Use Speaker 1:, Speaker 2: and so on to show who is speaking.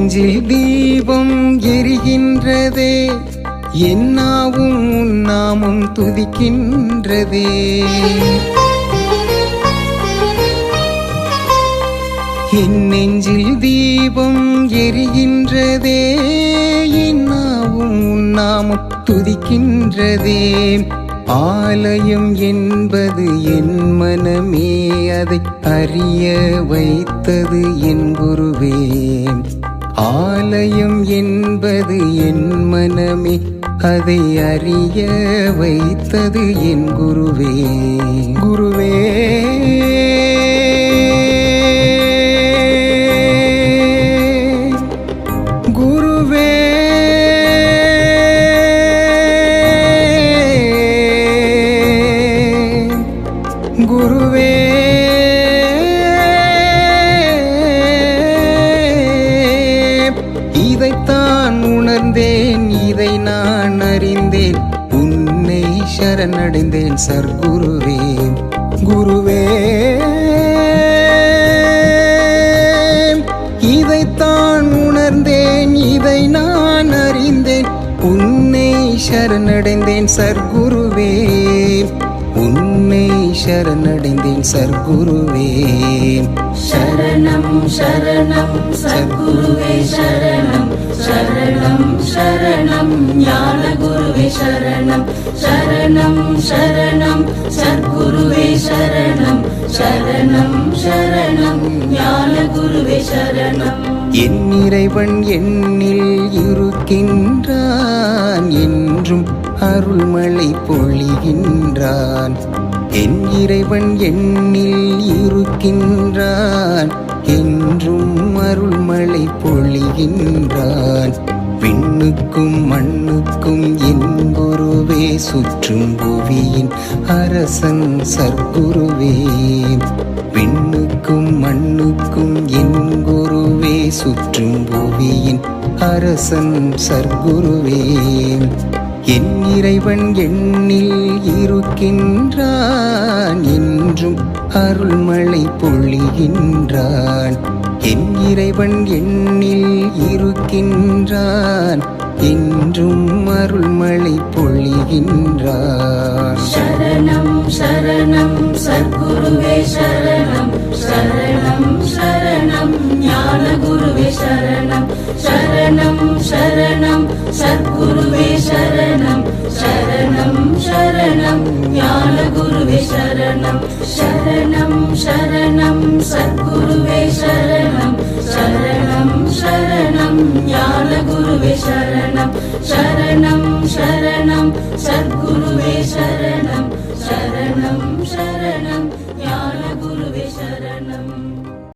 Speaker 1: நெஞ்சில் தீபம் எரிகின்றதே, என்னாவும் உன்னாமும் துதிக்கின்றதே. என் நெஞ்சில் தீபம் எரிகின்றதே, என்னாவும் உன்னாமும் துதிக்கின்றதே. ஆலயம் என்பது என் மனமே, அதை அறிய வைத்தது என் குருவே. ஆலயம் என்பது என் மனமே, அதை அறிய வைத்தது என் குருவே. குருவே குருவே குருவே இதைத்தான் உணர்ந்தேன், இதை நான் அறிந்தேன், உன்னை சரணடைந்தேன் சர்க்குருவே. குருவே இதைத்தான் உணர்ந்தேன், இதை நான் அறிந்தேன், உன்னை சரணடைந்தேன் சர்க்குருவே. உன்னை சரணடைந்தேன் சர்க்குருவே.
Speaker 2: சரணம் சரணம் சர்க்குருவே சரணம், சரணம் சரணம் ஞான குருவே சரணம், சரணம் சரணம் சர்க்குருவே சரணம், சரணம் சரணம் ஞான குருவே சரணம்.
Speaker 1: என் இறைவன் என்னில் இருக்கின்றான், என்றும் அருள்மழை பொழிகின்றான். என் இறைவன் என்னில் இருக்கின்றான், என்றும் அருள்மழை பொழிகின்றான். விண்ணுக்கும் மண்ணுக்கும் என் குருவே, சுற்றும் புவியின் அரசன் சர்க்குருவே. விண்ணுக்கும் மண்ணுக்கும் என் குருவே, சுற்றும் புவியின் அரசன் சர்க்குருவே. என் இறைவன் என்னில் இருக்கின்றான், என்றும் அருள்மழை பொழிகின்றான். என் இறைவன் என்னில் இருக்கின்றான், என்றும் அருள்மழை பொழிகின்றான்.
Speaker 2: சரணம் சரணம் சர்க்குருவே சரணம், சரணம் சரணம் ஞான குருவே சரணம், சரணம் சரணம் சர்க்குருவே சரணம், சரணம் சரணம் ஞான குருவே சரணம், சரணம் சரணம் சர்க்குருவே சரணம், சரணம் சரணம் ஞான குருவே சரணம், சரணம் சரணம் சர்க்குருவே சரணம், சரணம் சரணம் ஞான குருவே சரணம்.